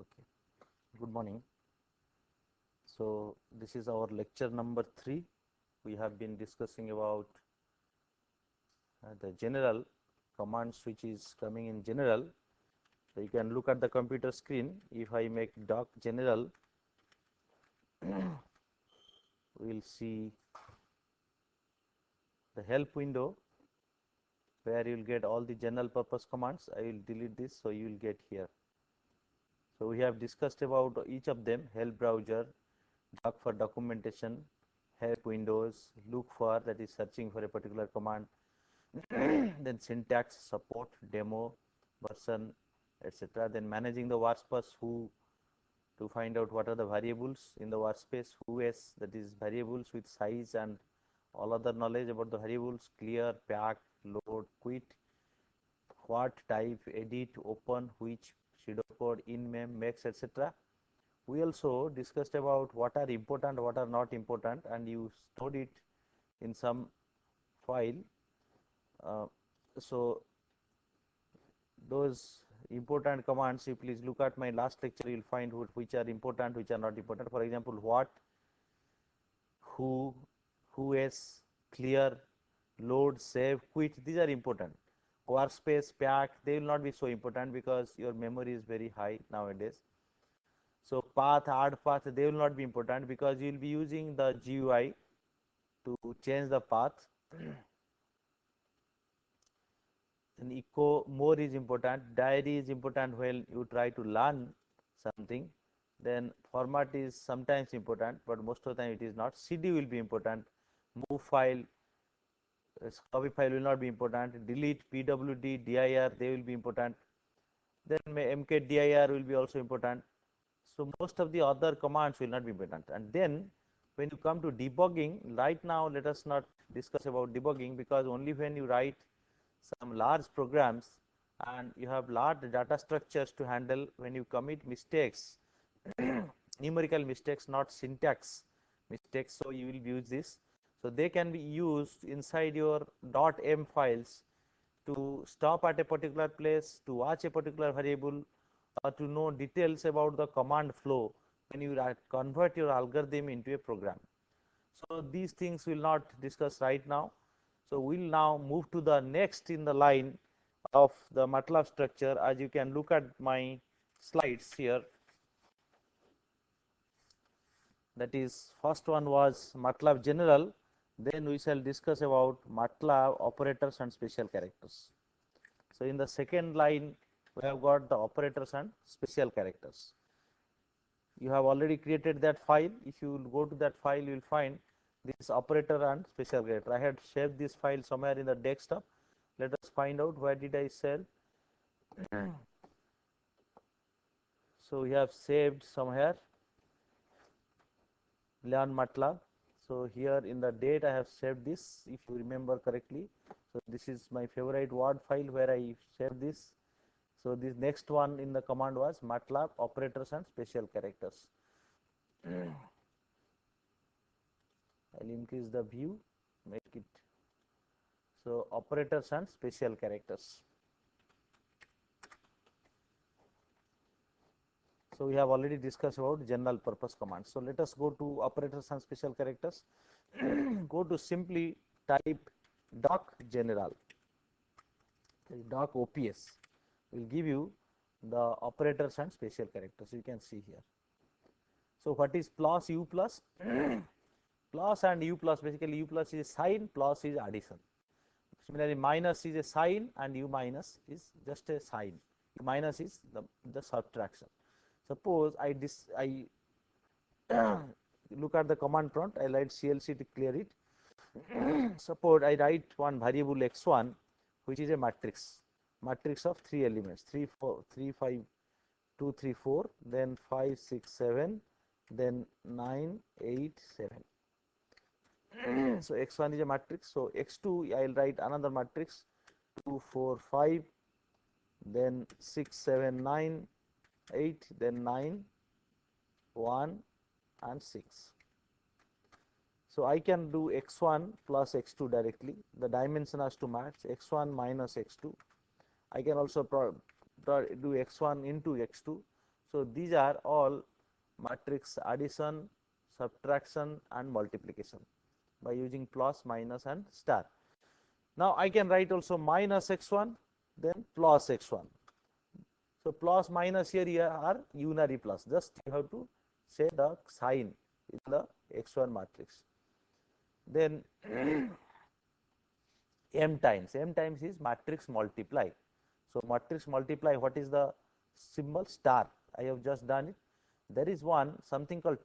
Okay, good morning. So this is our lecture number 3. We have been discussing about the general commands which is coming in general. So you can look at the computer screen. If I make doc general, we will see the help window where you will get all the general purpose commands. I will delete this, so you will get here. So we have discussed about each of them: help browser, doc for documentation, help windows, look for, that is searching for a particular command, then syntax, support, demo, version, etc. Then managing the workspace, who, to find out what are the variables in the workspace, who's, that is variables with size and all other knowledge about the variables, clear, pack, load, quit, what, type, edit, open, which, pseudocode, in mem, max, etc. We also discussed about what are important, what are not important, and you stored it in some file. So those important commands, you please look at my last lecture, you will find which are important, which are not important. For example, what, who is, clear, load, save, quit, these are important. Workspace, pack, they will not be so important because your memory is very high nowadays. So path, add path, they will not be important because you will be using the GUI to change the path. And echo more is important. Diary is important when you try to learn something. Then format is sometimes important, but most of the time it is not. CD will be important. Move file, copy file will not be important. Delete, PWD, dir, they will be important. Then mkdir will be also important. So most of the other commands will not be important. And then when you come to debugging, right now let us not discuss about debugging, because only when you write some large programs and you have large data structures to handle, when you commit mistakes, numerical mistakes, not syntax mistakes, so you will use this. So they can be used inside your .m files to stop at a particular place, to watch a particular variable, or to know details about the command flow when you convert your algorithm into a program. So these things we will not discuss right now. So we will now move to the next in the line of the MATLAB structure. As you can look at my slides here, that is, first one was MATLAB general, then we shall discuss about MATLAB operators and special characters. So in the second line we have got the operators and special characters. You have already created that file. If you will go to that file, you will find this operator and special character. I had saved this file somewhere in the desktop. Let us find out where did I save. So we have saved somewhere learn MATLAB. So here in the date I have saved this, if you remember correctly. So this is my favorite Word file where I saved this. So this next one in the command was MATLAB operators and special characters. I'll increase the view, make it so operators and special characters. So we have already discussed about general purpose commands. So let us go to operators and special characters. Go to simply type doc general. Doc OPS will give you the operators and special characters. You can see here. So what is plus, u plus? Plus and u plus, basically u plus is sign, plus is addition. Similarly, minus is a sign and u minus is just a sign. U minus is the subtraction. Suppose I look at the command prompt, I write CLC to clear it. Suppose I write one variable x1, which is a matrix of 3 elements, 3 4 3 5 2 3 4, then 5 6 7, then 9 8 7. So x1 is a matrix. So x2 I will write another matrix, 2 4 5, then 6 7 9 8, then 9 1 and 6. So I can do x1 plus x2 directly. The dimension has to match x1 minus x2. I can also do x1 into x2. So these are all matrix addition, subtraction and multiplication by using plus, minus and star. Now I can write also minus x1 then plus x1. So plus minus here are unary plus, just you have to say the sign in the x1 matrix. Then m times is matrix multiply. So matrix multiply, what is the symbol? Star. I have just done it. There is one something called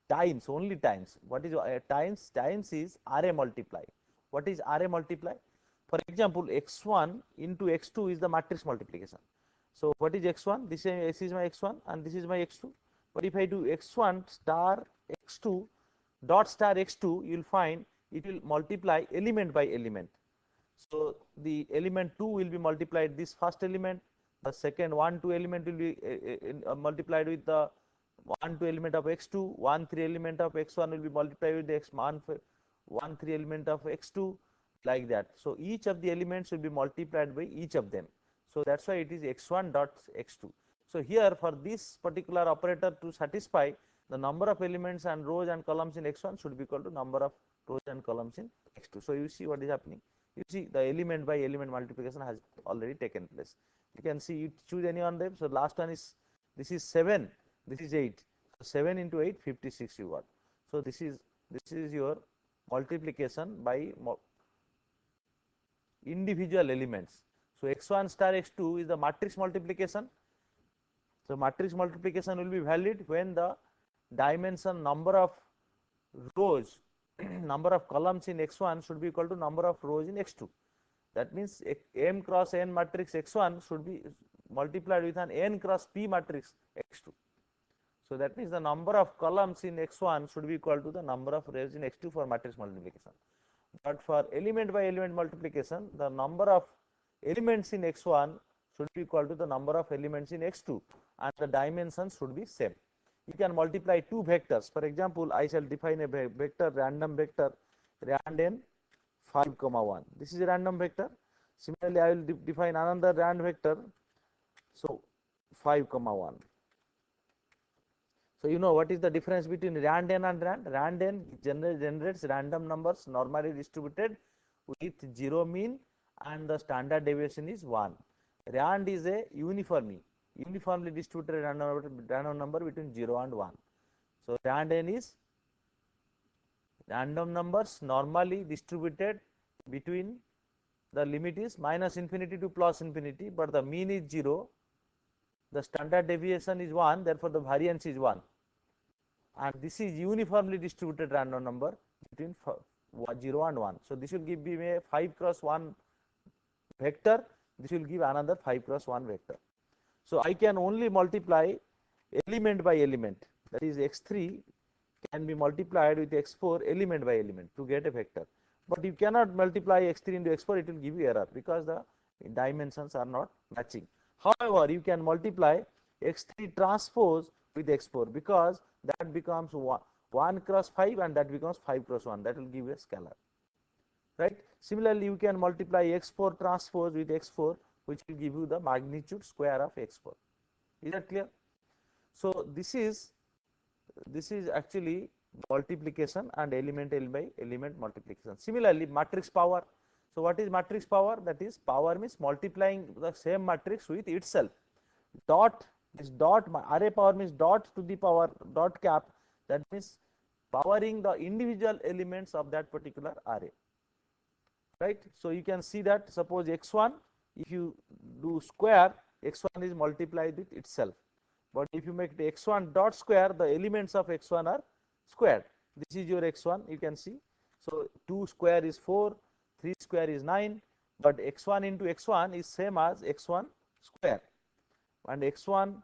times, only times. What is times? Times is RA multiply. What is RA multiply? For example, x1 into x2 is the matrix multiplication. So what is x1? This is my x1 and this is my x2. But if I do x1 star x2 dot star x2, you will find it will multiply element by element. So the element 2 will be multiplied this first element, the second 1 2 element will be multiplied with the 1 2 element of x2, 1 3 element of x1 will be multiplied with the x1 1 3 element of x2, like that. So each of the elements will be multiplied by each of them. So that's why it is x1 dot x2. So here for this particular operator to satisfy, the number of elements and rows and columns in x1 should be equal to number of rows and columns in x2. So you see what is happening. You see the element by element multiplication has already taken place. You can see you choose any one of them. So last one is, this is 7, this is 8. So 7 into 8, 56 you got. So this is your multiplication by individual elements. So x1 star x2 is the matrix multiplication. So matrix multiplication will be valid when the dimension number of rows number of columns in x1 should be equal to number of rows in x2. That means m cross n matrix x1 should be multiplied with an n cross p matrix x2. So that means the number of columns in x1 should be equal to the number of rows in x2 for matrix multiplication. But for element by element multiplication, the number of elements in x1 should be equal to the number of elements in x2 and the dimensions should be same. You can multiply two vectors. For example, I shall define a vector, random vector rand 5 comma 1. This is a random vector. Similarly, I will define another rand vector. So 5 comma 1. So you know what is the difference between rand n and rand? Rand n generates random numbers normally distributed with zero mean and the standard deviation is 1. Rand is a uniformly distributed random number between 0 and 1. So rand n is random numbers normally distributed between, the limit is minus infinity to plus infinity, but the mean is 0, the standard deviation is 1, therefore the variance is 1, and this is uniformly distributed random number between 0 and 1. So this will give me a 5 cross 1 vector, this will give another 5 cross 1 vector. So I can only multiply element by element, that is x3 can be multiplied with x4 element by element to get a vector. But you cannot multiply x3 into x4, it will give you error because the dimensions are not matching. However, you can multiply x3 transpose with x4 because that becomes 1 cross 5 and that becomes 5 cross 1, that will give you a scalar, right? Similarly, you can multiply x4 transpose with x4, which will give you the magnitude square of x4. Is that clear? So this is actually multiplication and element by element multiplication. Similarly, matrix power. So what is matrix power? That is, power means multiplying the same matrix with itself. Dot, this dot, array power means dot to the power dot cap, that means powering the individual elements of that particular array, right? So you can see that suppose x1, if you do square, x1 is multiplied with itself. But if you make the x1 dot square, the elements of x1 are squared. This is your x1, you can see. So 2 square is 4, 3 square is 9, but x1 into x1 is same as x1 square, and x1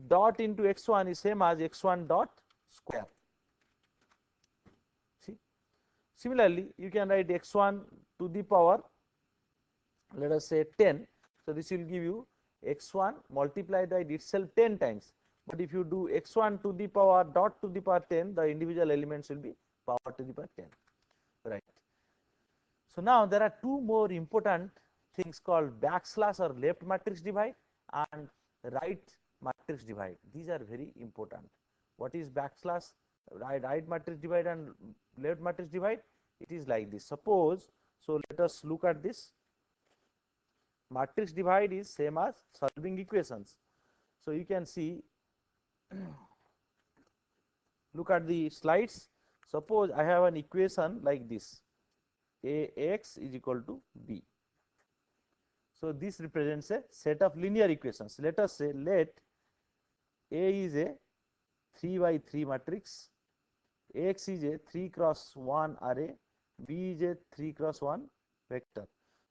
dot into x1 is same as x1 dot square. See, similarly, you can write x1 to the power, let us say 10. So this will give you x1 multiplied by itself 10 times. But if you do x1 to the power dot to the power 10, the individual elements will be power to the power 10, right? So now there are two more important things called backslash or left matrix divide and right matrix divide. These are very important. What is backslash right matrix divide and left matrix divide? It is like this. Suppose, so let us look at this. Matrix divide is same as solving equations. So you can see, look at the slides. Suppose I have an equation like this: ax is equal to b. So this represents a set of linear equations. Let us say let A is a 3 by 3 matrix, X is a 3 cross 1 array, B is a 3 cross 1 vector.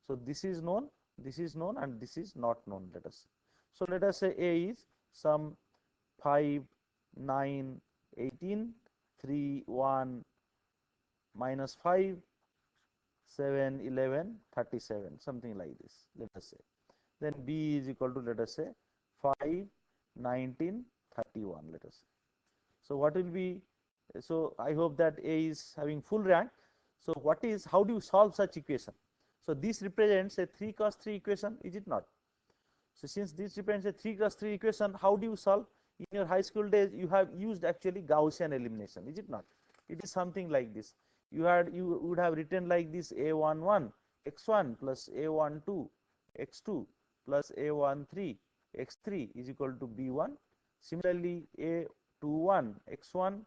So this is known, and this is not known. Let us. So let us say A is some 5, 9, 18, 3, 1, minus 5, 7, 11, 37, something like this. Let us say. Then B is equal to, let us say, 5, 19, 31. Let us say. So what will be, so I hope that A is having full rank. So what is, how do you solve such equation? So this represents a 3 cross 3 equation, is it not? So since this represents a 3 cross 3 equation, how do you solve? In your high school days, you have used actually Gaussian elimination, is it not? It is something like this. You would have written like this: a11 x1 plus a12 x2 plus a13 x3 is equal to b1. Similarly, a21 x1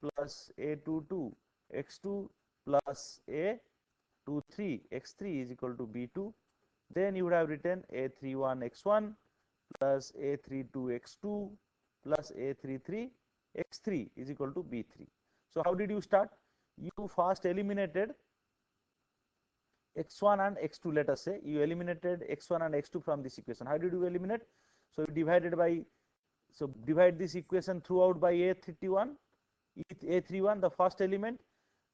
plus a22 x2 plus a23 x3 is equal to b2. Then you would have written a31 x1 plus a32 x2 plus a33 x3 is equal to b3. So how did you start? You first eliminated x1 and x2. Let us say you eliminated x1 and x2 from this equation. How did you eliminate? So you divided by, so divide this equation throughout by a31, a31 the first element.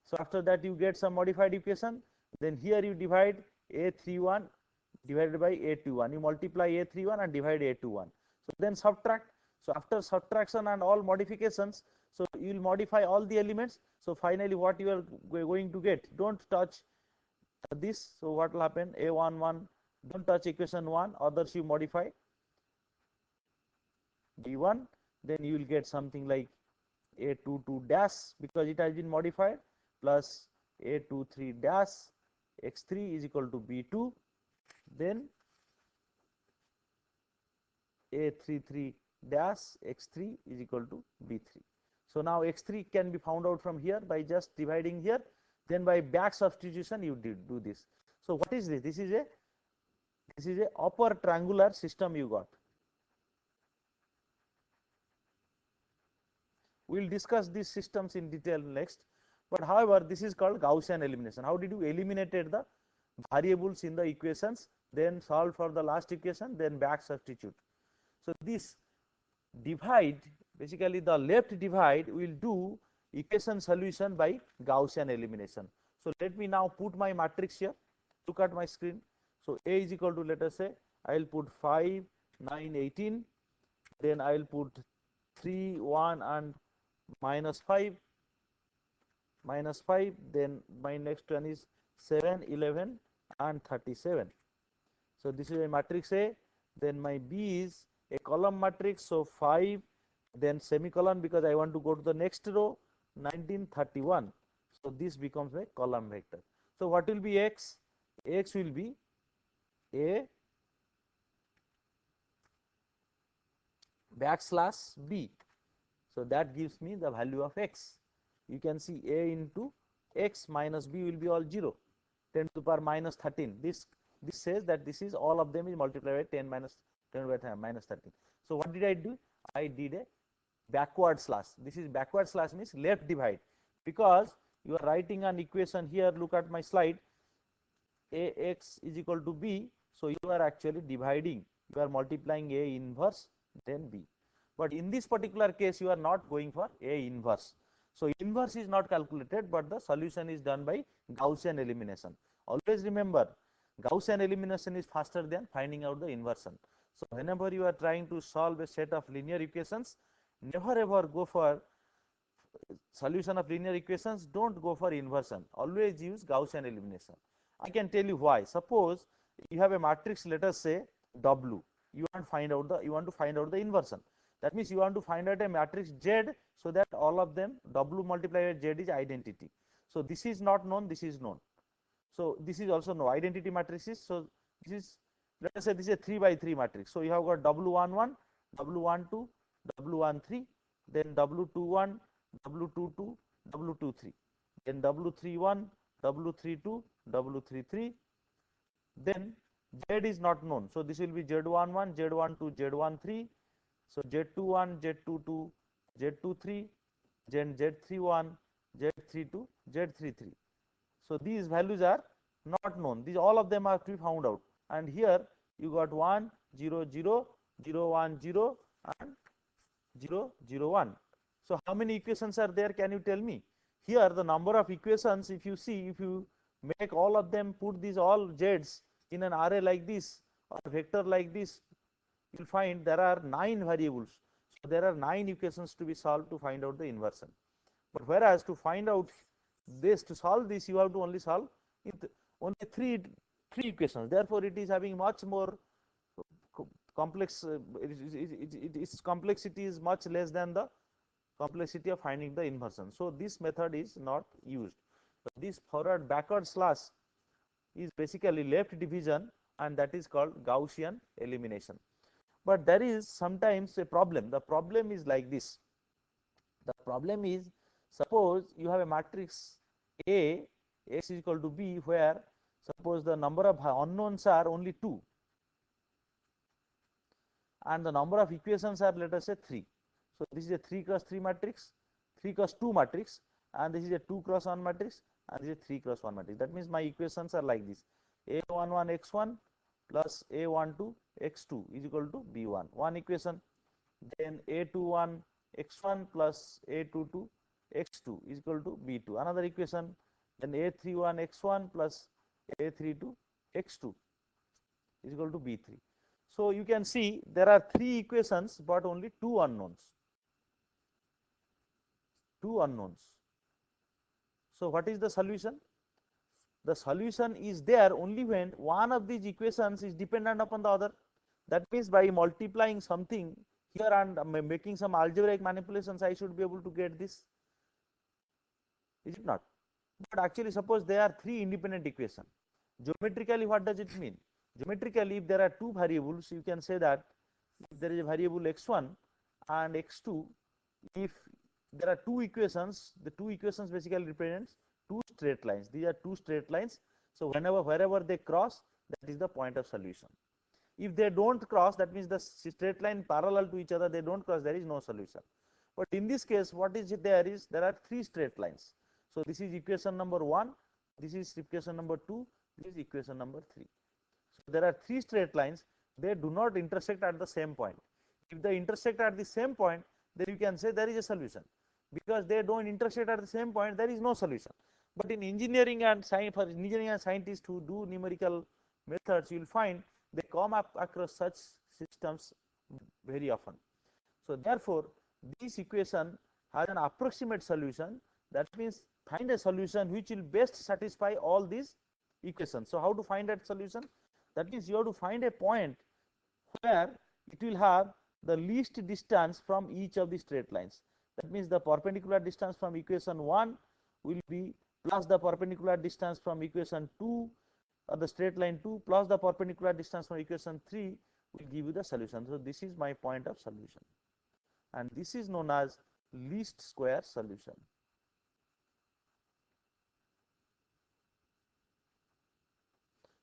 So after that you get some modified equation. Then here you divide a31 divided by a21. You multiply a31 and divide a21. So then subtract. So after subtraction and all modifications, so you will modify all the elements. So finally what you are going to get, don't touch this. So what will happen? A11, don't touch equation 1, others you modify b1. Then you will get something like a22 dash, because it has been modified, plus a23 dash x3 is equal to b2. Then a33 dash x3 is equal to b3. So now x3 can be found out from here by just dividing here. Then by back substitution you do this. So what is this? This is a upper triangular system you got. We will discuss these systems in detail next. But however, this is called Gaussian elimination. How did you eliminated the variables in the equations, then solve for the last equation, then back substitute? So this divide, basically the left divide, will do equation solution by Gaussian elimination. So let me now put my matrix here. Look at my screen. So A is equal to, let us say, I will put 5, 9, 18. Then I will put 3, 1 and minus 5, then my next one is 7, 11 and 37. So this is a matrix A. Then my B is a column matrix, so 5, then semicolon, because I want to go to the next row, 19, 31. So this becomes a column vector. So what will be X? X will be A backslash B. So that gives me the value of X. You can see A into X minus B will be all 0. 10 to the power minus 13. This says that this is all of them is multiplied by 10 minus 10 by minus 13. So what did I do? I did a backward slash. This is backward slash, means left divide, because you are writing an equation here. Look at my slide. Ax is equal to B. So you are actually dividing. You are multiplying A inverse then B. But in this particular case, you are not going for A inverse. So inverse is not calculated, but the solution is done by Gaussian elimination. Always remember, Gaussian elimination is faster than finding out the inversion. So whenever you are trying to solve a set of linear equations, never ever go for solution of linear equations. Don't go for inversion. Always use Gaussian elimination. I can tell you why. Suppose you have a matrix, let us say W. You want to find out the inversion. That means you want to find out a matrix Z so that all of them W multiplied by Z is identity. So this is not known, this is known. So this is also no identity matrices. So this is, let us say this is a 3 by 3 matrix. So you have got W11, W12, W13, then W21, W22, W23, then W31, W32, W33. Then Z is not known. So this will be Z11, Z12, Z13. So Z21, Z22, Z23, then Z31, Z32, Z33. So these values are not known. These all of them are to be found out. And here you got 1, 0, 0, 0, 1, 0, and 0, 0, 1. So how many equations are there? Can you tell me? Here the number of equations, if you see, if you make all of them, put these all z's in an array like this or vector like this, you'll find there are 9 variables. So there are 9 equations to be solved to find out the inversion. But whereas to find out this, to solve this, you have to only solve only three equations. Therefore it is having much more complex, its complexity is much less than the complexity of finding the inversion. So this method is not used. But this forward backward slash is basically left division, and that is called Gaussian elimination. But there is sometimes a problem. The problem is like this. The problem is, suppose you have a matrix A, X is equal to B, where suppose the number of unknowns are only 2 and the number of equations are, let us say, 3. So this is a 3 cross 3 matrix, 3 cross 2 matrix, and this is a 2 cross 1 matrix, and this is a 3 cross 1 matrix. That means my equations are like this: A11 x1 plus A12 x2 is equal to B1, one equation. Then A21 x1 plus A22 x2 is equal to B2, another equation. Then A31 x1 plus A32 x2 is equal to B3. So you can see there are 3 equations but only 2 unknowns. 2 unknowns. So what is the solution? The solution is there only when one of these equations is dependent upon the other. That means by multiplying something here and making some algebraic manipulations, I should be able to get this. Is it not? But actually, suppose there are 3 independent equations. Geometrically, what does it mean? Geometrically, if there are 2 variables, you can say that if there is a variable x1 and x2, if there are 2 equations, the 2 equations basically represents 2 straight lines. These are 2 straight lines. So wherever they cross, that is the point of solution. If they don't cross, that means the straight line parallel to each other, they don't cross, there is no solution. But in this case, what is it? There are 3 straight lines. So this is equation number 1, this is equation number 2, this is equation number 3. So there are 3 straight lines, they do not intersect at the same point. If they intersect at the same point, then you can say there is a solution. Because they don't intersect at the same point, there is no solution. But in engineering and science, for engineering and scientists who do numerical methods, you will find they come up across such systems very often. So therefore, this equation has an approximate solution. That means find a solution which will best satisfy all these equations. So how to find that solution? That means you have to find a point where it will have the least distance from each of the straight lines. That means the perpendicular distance from equation 1 will be plus the perpendicular distance from equation 2, or the straight line 2 plus the perpendicular distance from equation 3 will give you the solution. So this is my point of solution, and this is known as least square solution.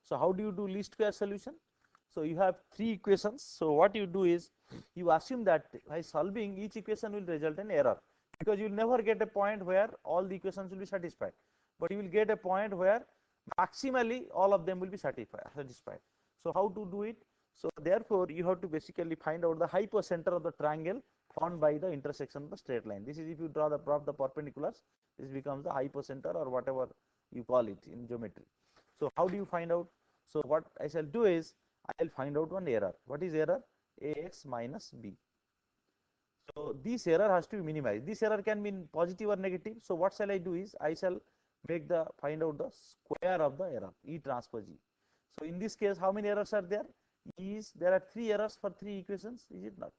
So how do you do least square solution? So you have 3 equations. So what you do is you assume that by solving each equation will result in error, because you will never get a point where all the equations will be satisfied, but you will get a point where maximally all of them will be satisfied. So how to do it? So therefore you have to basically find out the hypocenter of the triangle found by the intersection of the straight line. This is, if you draw the perpendiculars, this becomes the hypocenter or whatever you call it in geometry. So how do you find out? So what I shall do is I will find out one error. What is error? Ax minus b. So this error has to be minimized. This error can be positive or negative. So what shall I do is I shall find out the square of the error, E transpose E. So in this case, how many errors are there? There are 3 errors for 3 equations, is it not?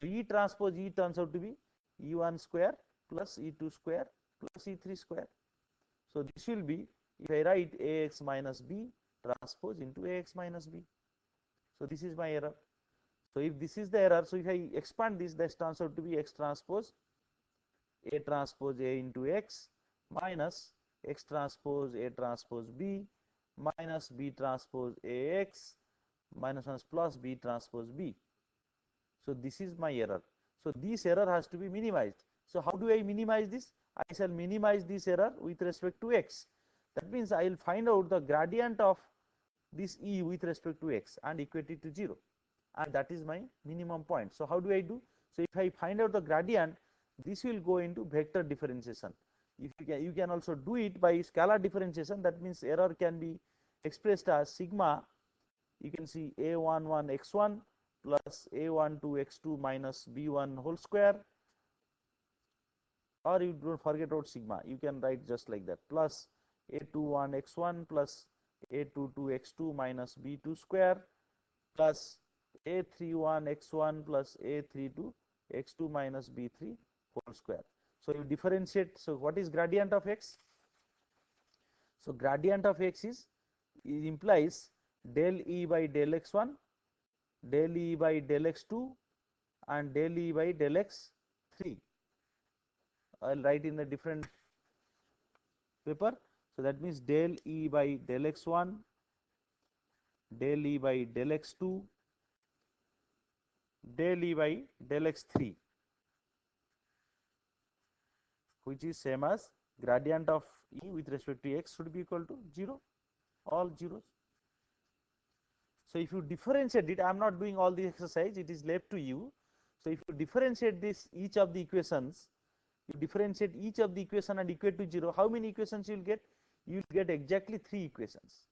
So E transpose E turns out to be E1 square plus E2 square plus E3 square. So this will be, if I write Ax minus B transpose into Ax minus B. So this is my error. So if this is the error, so if I expand this turns out to be X transpose A transpose A into X minus X transpose A transpose B minus B transpose AX minus 1 plus B transpose B. So this is my error. So this error has to be minimized. So how do I minimize this? I shall minimize this error with respect to X. That means I will find out the gradient of this E with respect to X and equate it to 0, and that is my minimum point. So how do I do? So if I find out the gradient, this will go into vector differentiation. If you can also do it by scalar differentiation. That means error can be expressed as sigma. You can see a11 x1 plus a12 x2 minus b1 whole square, or you don't forget about sigma, you can write just like that, plus a21 x1 plus a22 x2 minus b2 square plus a31 x1 plus a32 x2 minus b3 whole square. So you differentiate. So what is gradient of x? So gradient of x is, it implies del E by del x1, del E by del x2, and del E by del x3. I'll write in a different paper. So that means del E by del x1, del E by del x2, del E by del x3, which is same as gradient of E with respect to x should be equal to 0, all zeros. So if you differentiate it, I am not doing all the exercise, it is left to you. So if you differentiate this, each of the equations, you differentiate each of the equation and equate to 0, how many equations you will get? You will get exactly 3 equations.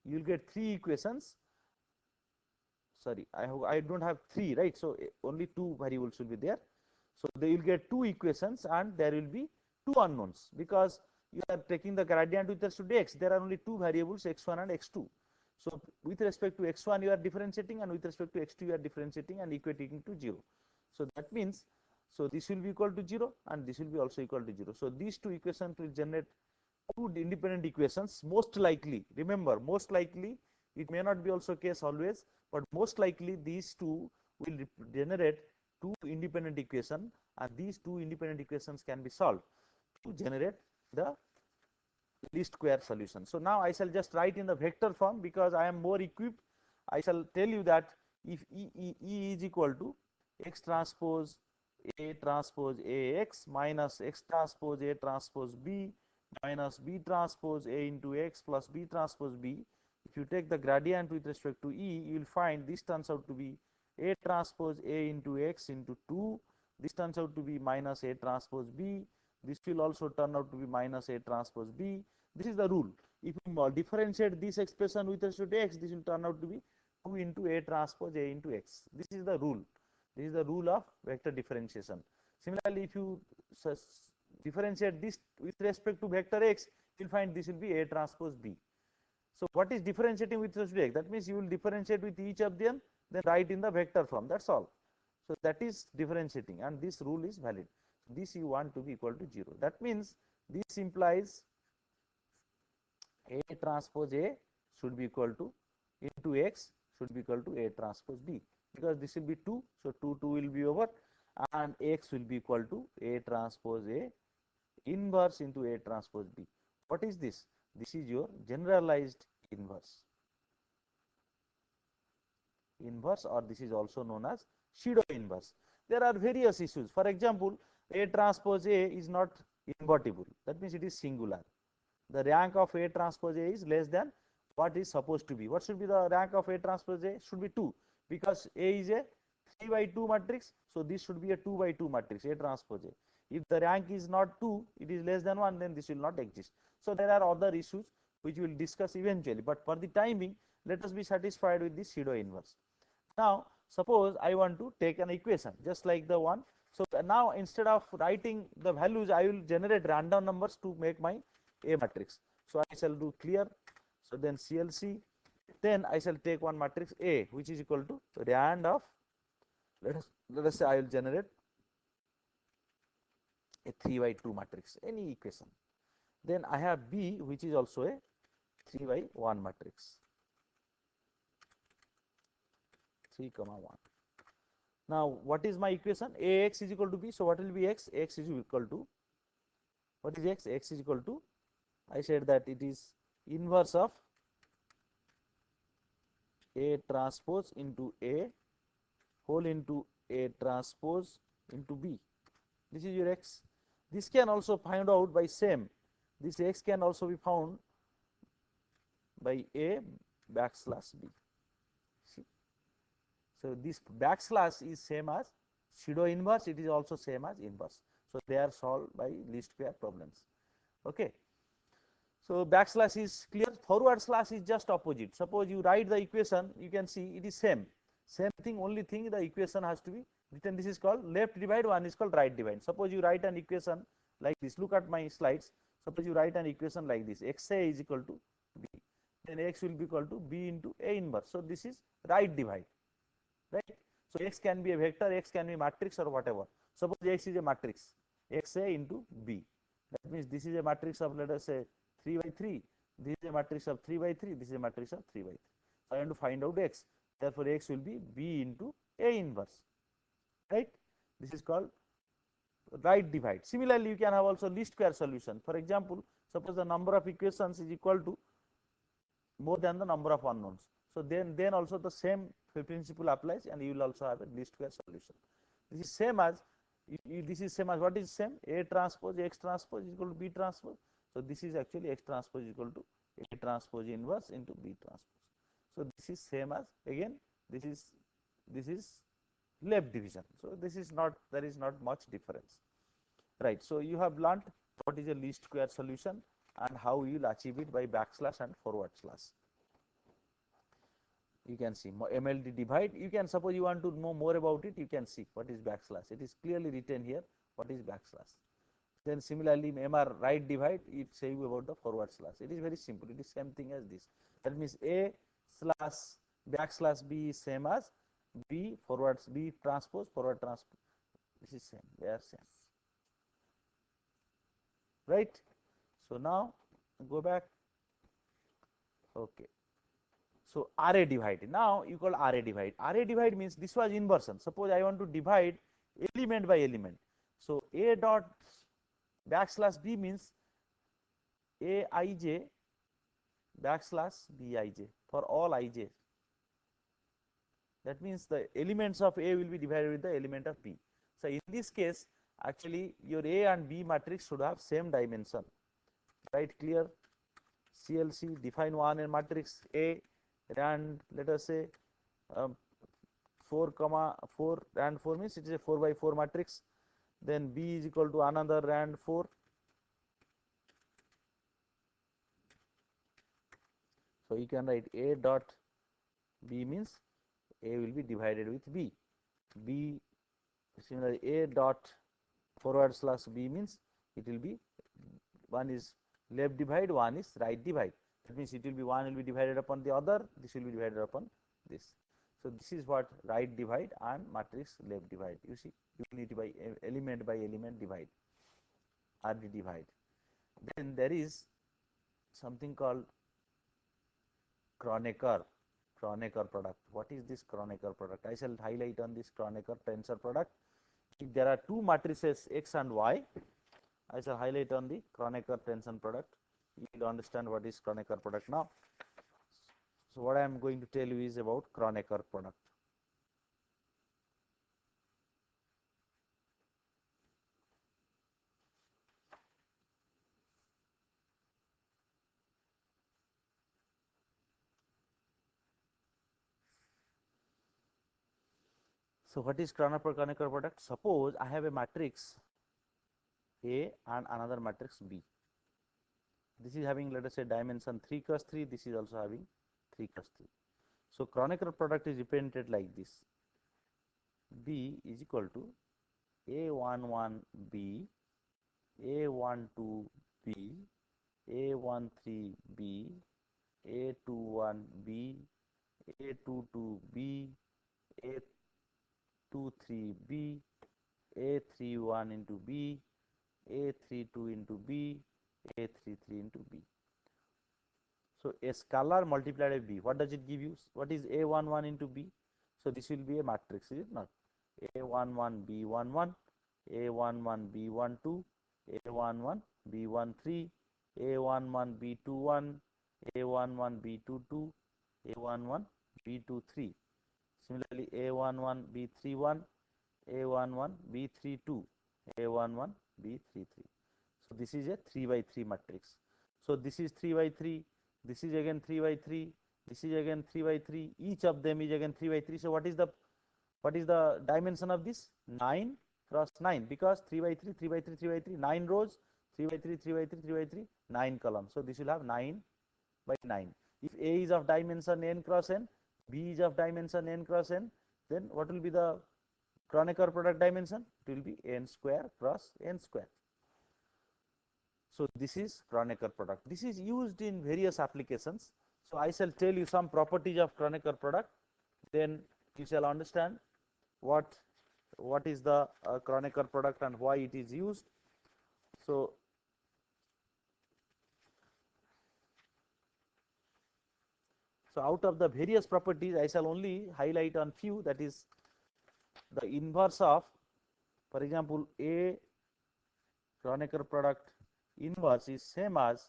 You will get 3 equations. Sorry, I don't have 3, right? So only 2 variables will be there. So they will get 2 equations and there will be 2 unknowns, because you are taking the gradient with respect to x. There are only 2 variables, x1 and x2. So with respect to x1 you are differentiating, and with respect to x2 you are differentiating and equating to 0. So that means, so this will be equal to 0 and this will be also equal to 0. So these 2 equations will generate 2 independent equations. Most likely, remember, most likely, it may not be also case always, but most likely these 2 will generate 2 independent equations, and these 2 independent equations can be solved to generate the least square solution. So now I shall just write in the vector form, because I am more equipped. I shall tell you that if E is equal to x transpose A transpose AX minus x transpose A transpose B minus B transpose A into X plus B transpose B, if you take the gradient with respect to E, you will find this turns out to be A transpose A into X into 2. This turns out to be minus A transpose B. This will also turn out to be minus A transpose B. This is the rule. If you differentiate this expression with respect to x, this will turn out to be 2 into A transpose A into x. This is the rule. This is the rule of vector differentiation. Similarly, if you differentiate this with respect to vector x, you will find this will be A transpose B. So what is differentiating with respect to x? That means you will differentiate with each of them, then write in the vector form. That's all. So that is differentiating, and this rule is valid. This you want to be equal to 0. That means this implies A transpose A should be equal to into x should be equal to A transpose B, because this will be 2. So 2 will be over, and x will be equal to A transpose A inverse into A transpose B. What is this? This is your generalized inverse. Inverse, or this is also known as pseudo inverse. There are various issues. For example, A transpose A is not invertible. That means it is singular. The rank of A transpose A is less than what is supposed to be. What should be the rank of A transpose A? Should be 2, because A is a 3 by 2 matrix. So this should be a 2 by 2 matrix, A transpose A. If the rank is not 2, it is less than 1, then this will not exist. So there are other issues which we will discuss eventually, but for the time being, let us be satisfied with this pseudo inverse. Now suppose I want to take an equation just like the one. So now instead of writing the values, I will generate random numbers to make my A matrix. So I shall do clear. So then CLC, then I shall take one matrix A, which is equal to rand of Let us say I will generate a 3 by 2 matrix, any equation. Then I have B, which is also a 3 by 1 matrix, 3 comma 1. Now what is my equation? Ax is equal to B. So what will be x? X is equal to, what is x? X is equal to, I said that it is inverse of A transpose into A whole into A transpose into B. This is your x. This can also find out by same. This x can also be found by A backslash B. See? So this backslash is same as pseudo inverse. It is also same as inverse. So they are solved by least square problems. Okay. So backslash is clear. Forward slash is just opposite. Suppose you write the equation, you can see it is same. Same thing, only thing the equation has to be written. This is called left divide, one is called right divide. Suppose you write an equation like this. Look at my slides. Suppose you write an equation like this. Xa is equal to B. Then x will be equal to B into A inverse. So this is right divide. Right? So x can be a vector, x can be a matrix or whatever. Suppose x is a matrix, xa into B. That means this is a matrix of, let us say, 3 by 3. This is a matrix of 3 by 3. This is a matrix of 3 by 3. So I want to find out x. Therefore, x will be B into A inverse. Right? This is called right divide. Similarly, you can have also least square solution. For example, suppose the number of equations is equal to more than the number of unknowns. So then also the same principle applies, and you will also have a least square solution. This is same as, this is same as, what is same? A transpose X transpose is equal to B transpose. So this is actually X transpose is equal to A transpose inverse into B transpose. So this is same as, again, this is left division. So this is not, there is not much difference, right? So you have learnt what is a least square solution and how you will achieve it by backslash and forward slash. You can see MLD divide. You can, suppose you want to know more about it, you can see what is backslash. It is clearly written here what is backslash. Then similarly, MR right divide, it say you about the forward slash. It is very simple. It is same thing as this. That means A slash backslash B is same as B forward B transpose forward transpose. This is same. They are same. Right? So now go back. Okay. So array divide. Now you call array divide. Array divide means this was inversion. Suppose I want to divide element by element. So A dot backslash B means Aij backslash Bij for all ij. That means the elements of A will be divided with the element of B. So in this case, actually your A and B matrix should have same dimension. Right? Clear? CLC, define one a matrix A, and let us say 4 comma 4, and 4 means it is a 4 by 4 matrix. Then B is equal to another rand 4. So you can write A dot B means A will be divided with B. B, similarly A dot forward slash B means it will be, one is left divide, one is right divide. That means it will be, one will be divided upon the other, this will be divided upon this. So this is what right divide and matrix left divide. You see, unity by element divide, RD divide. Then there is something called Kronecker product. What is this Kronecker product? I shall highlight on this Kronecker tensor product. If there are two matrices X and Y, I shall highlight on the Kronecker tensor product. You will understand what is Kronecker product now. So what I am going to tell you is about Kronecker product. So what is Kronecker product? Suppose I have a matrix A and another matrix B. This is having, let us say, dimension 3 cross 3. This is also having 3 cross 3. So Kronecker product is represented like this. B is equal to A11B, A12B, A13B, A21B, A22B, A23B, A31 into B, A32 into B, A33 into B. So a scalar multiplied by B, what does it give you? What is A11 into B? So this will be a matrix, is it not? A11 B11, A11 B12, A11 B13, A11 B21, A11 B22, A11 B23. Similarly, A11 B31, A11 B32, A11 B33. So this is a 3 by 3 matrix. So this is 3 by 3, this is again 3 by 3, this is again 3 by 3, each of them is again 3 by 3. So what is the dimension of this? 9 cross 9, because 3 by 3, 3 by 3, 3 by 3, 9 rows, 3 by 3, 3 by 3, 3 by 3, 9 columns. So this will have 9 by 9. If A is of dimension n cross n, B is of dimension n cross n, then what will be the Kronecker product dimension? It will be n square cross n square. So this is Kronecker product. This is used in various applications. So I shall tell you some properties of Kronecker product, then you shall understand what is the Kronecker product and why it is used. So out of the various properties, I shall only highlight on few, that is the inverse of, for example, A Kronecker product inverse is same as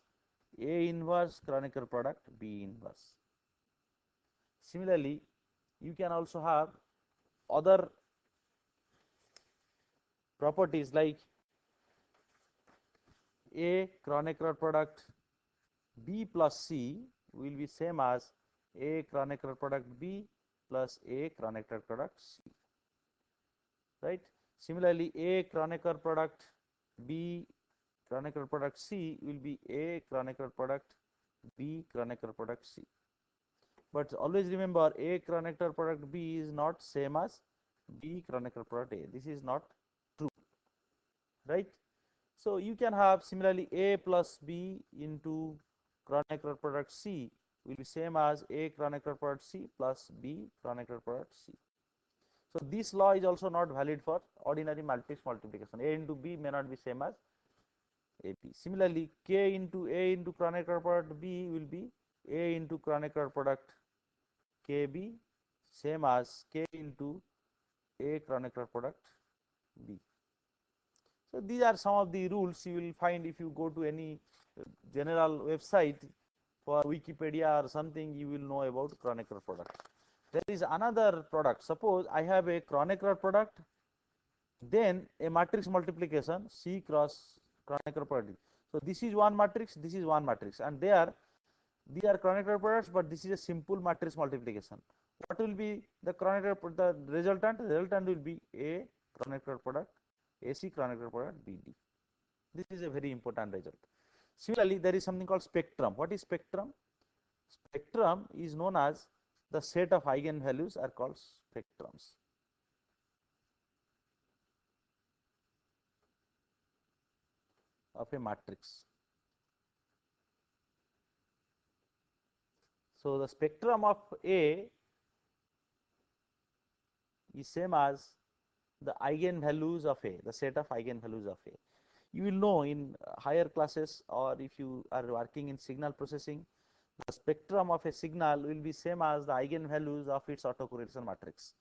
A inverse Kronecker product B inverse. Similarly, you can also have other properties like A Kronecker product B plus C will be same as A Kronecker product B plus A Kronecker product C, right? Similarly, A Kronecker product B Kronecker product C will be A Kronecker product B Kronecker product C. But always remember, A Kronecker product B is not same as B Kronecker product A. This is not true, right? So you can have similarly A plus B into Kronecker product C will be same as A Kronecker product C plus B Kronecker product C. So this law is also not valid for ordinary matrix multiplication. A into B may not be same as AP. Similarly, K into A into Kronecker product B will be A into Kronecker product KB same as K into A Kronecker product B. So these are some of the rules you will find if you go to any general website for Wikipedia or something, you will know about Kronecker product. There is another product. Suppose I have a Kronecker product, then a matrix multiplication C cross Kronecker product. So this is one matrix, this is one matrix, and these are Kronecker products, but this is a simple matrix multiplication. What will be the Kronecker, the resultant? The resultant will be A Kronecker product, AC Kronecker product, BD. This is a very important result. Similarly, there is something called spectrum. What is spectrum? Spectrum is known as the set of eigenvalues are called spectrums. Of a matrix. So the spectrum of A is same as the eigenvalues of A, the set of eigenvalues of A. You will know in higher classes, or if you are working in signal processing, the spectrum of a signal will be same as the eigenvalues of its autocorrelation matrix.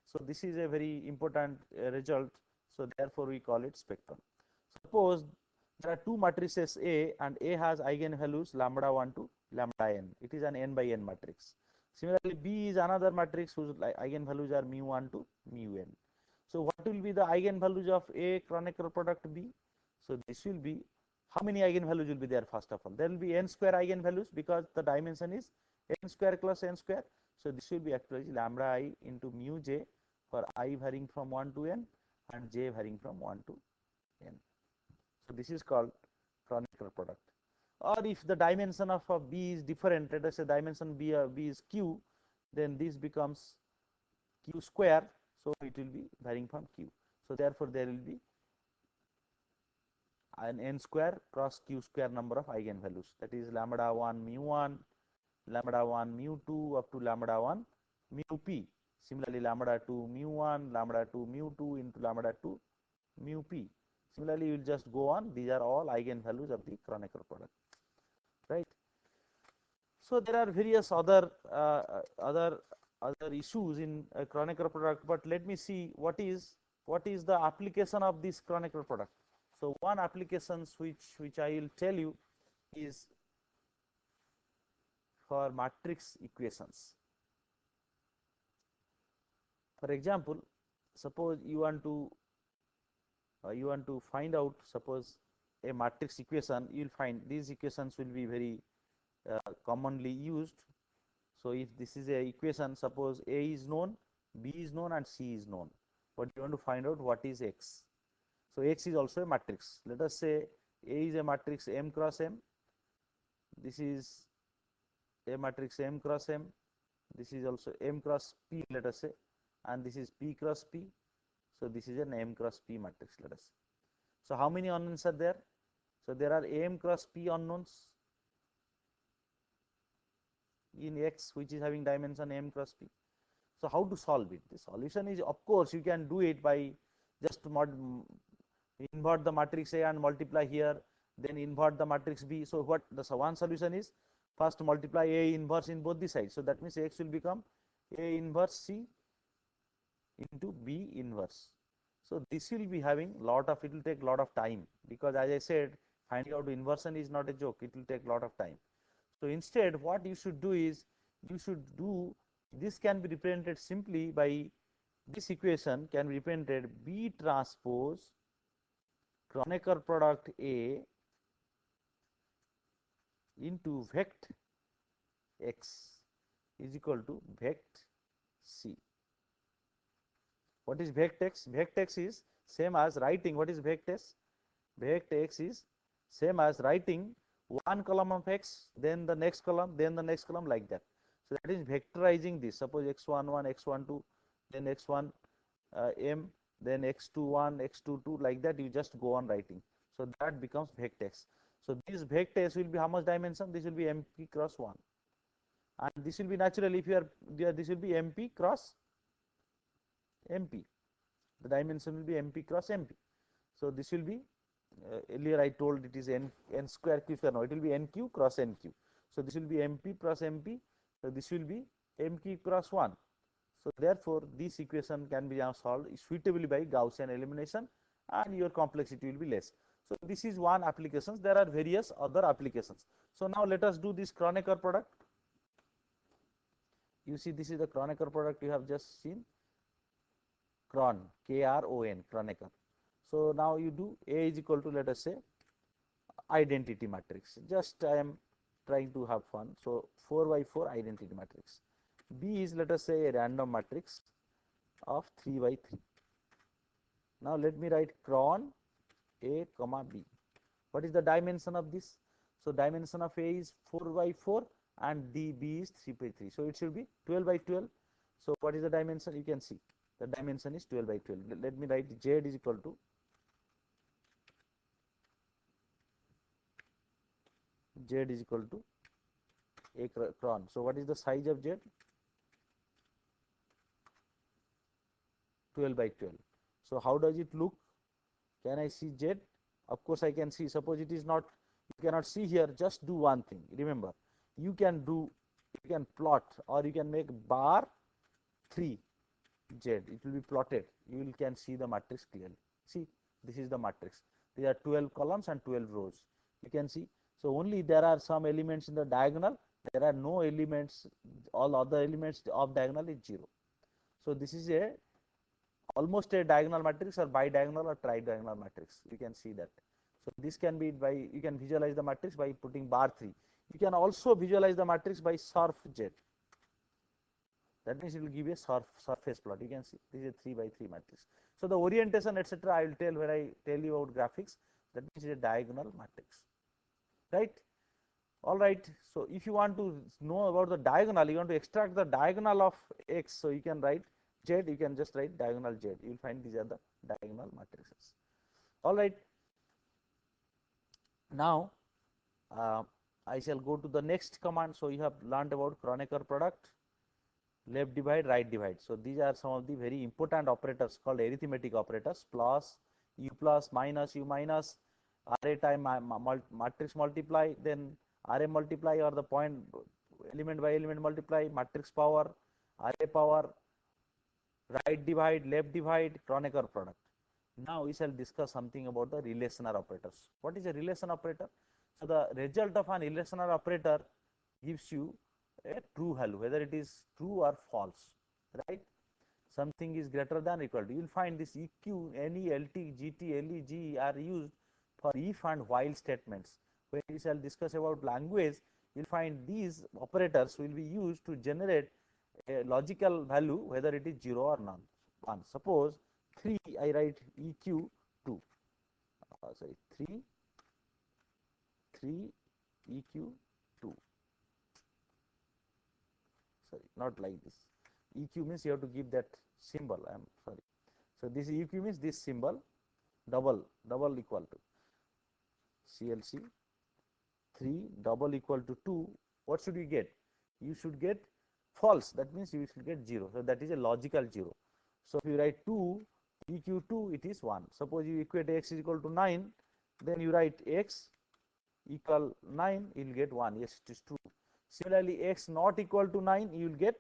So this is a very important result. So therefore we call it spectrum. Suppose there are two matrices A, and A has eigenvalues lambda 1 to lambda n. It is an n by n matrix. Similarly, B is another matrix whose eigenvalues are mu 1 to mu n. So what will be the eigenvalues of A Kronecker product B? So this will be, how many eigenvalues will be there? First of all, there will be n square eigenvalues, because the dimension is n square plus n square. So this will be actually lambda I into mu j for I varying from 1 to n and j varying from 1 to n. So this is called Kronecker product. Or if the dimension of a B is different, let us say dimension B is q, then this becomes q square. So it will be varying from q. So therefore there will be an n square cross q square number of eigenvalues, that is lambda 1 mu 1, lambda 1 mu 2 up to lambda 1 mu p. Similarly, lambda 2 mu 1, lambda 2 mu 2 into lambda 2 mu p. Similarly, you will just go on. These are all eigenvalues of the Kronecker product, right? So there are various other issues in a Kronecker product, but let me see what is the application of this Kronecker product. So one application which I will tell you is for matrix equations. For example, suppose you want to find out, suppose a matrix equation, you will find these equations will be very commonly used. So if this is a equation, suppose A is known, B is known and C is known, but you want to find out what is X. So X is also a matrix. Let us say A is a matrix M cross M, this is a matrix M cross M, this is also M cross P, let us say, and this is P cross P. So this is an M cross P matrix, let us say. So how many unknowns are there? So there are M cross P unknowns in X, which is having dimension M cross P. So how to solve it? The solution is, of course, you can do it by just invert the matrix A and multiply here, then invert the matrix B. So what the one solution is, first multiply A inverse in both the sides. So that means X will become A inverse C into B inverse. So this will be having lot of, it will take lot of time, because as I said, finding out inversion is not a joke, it will take lot of time. So instead what you should do is, you should do, this can be represented simply by, this equation can be represented B transpose Kronecker product A into vect X is equal to vect C. What is vect X? Vect X is same as writing, what is vect X? Vect X is same as writing one column of X, then the next column, then the next column, like that. So that is vectorizing this. Suppose x11, x12, then x1 m, then x21, x22, like that, you just go on writing. So that becomes vect X. So this vect S will be how much dimension? This will be MP cross 1, and this will be naturally, if you are there, this will be MP cross MP. The dimension will be MP cross MP. So this will be, earlier I told it is n square q square, now it will be nq cross nq. So this will be MP cross MP. So this will be mq cross 1. So therefore this equation can be now solved suitably by Gaussian elimination, and your complexity will be less. So this is one application. There are various other applications. So now let us do this Kronecker product. You see, this is the Kronecker product you have just seen. Kron, Kronecker. So now you do A is equal to, let us say, identity matrix. Just I am trying to have fun. So 4 by 4 identity matrix. B is, let us say, a random matrix of 3 by 3. Now let me write Kron A comma B. What is the dimension of this? So dimension of A is 4 by 4 and B is 3 by 3. So it should be 12 by 12. So what is the dimension? You can see the dimension is 12 by 12. Let me write Z is equal to, Z is equal to A Kron. So what is the size of Z? 12 by 12. So how does it look? Can I see Z? Of course I can see. Suppose it is not, you cannot see here, just do one thing. Remember, you can plot, or you can make bar 3 Z. It will be plotted. You can see the matrix clearly. See, this is the matrix. There are 12 columns and 12 rows. You can see. So only there are some elements in the diagonal. There are no elements. All other elements of diagonal is 0. So this is a almost a diagonal matrix, or bidiagonal or tridiagonal matrix. You can see that. So this can be by, you can visualize the matrix by putting bar 3. You can also visualize the matrix by surf Z. That means it will give a surface plot. You can see this is a 3 by 3 matrix. So the orientation, etc., I will tell when I tell you about graphics. That means it's a diagonal matrix, right? All right. So if you want to know about the diagonal, you want to extract the diagonal of X. So you can write Z. You can just write diagonal Z. You will find these are the diagonal matrices. All right. Now I shall go to the next command. So you have learned about Kronecker product. left divide, right divide. So these are some of the very important operators called arithmetic operators. Plus, u plus, minus, u minus, RA time matrix multiply, then RA multiply, or the point element by element multiply, matrix power, RA power, right divide, left divide, Kronecker product. Now we shall discuss something about the relational operators. What is a relation operator? So the result of an relational operator gives you a true value, whether it is true or false, right? Something is greater than or equal to. You will find this EQ, NE, LT, GT, LE, GE are used for if and while statements. When we shall discuss about language, you will find these operators will be used to generate a logical value, whether it is 0 or none. 1. Suppose 3, I write EQ 2. Sorry, 3 EQ 2. Sorry, not like this. EQ means you have to give that symbol. I am sorry. So this EQ means this symbol double equal to CLC 3 double equal to 2. What should we get? You should get false. That means you should get 0. So that is a logical 0. So if you write 2 EQ2, it is 1. Suppose you equate x is equal to 9, then you write x equal 9, you will get 1. Yes, it is true. Similarly, x not equal to 9, you will get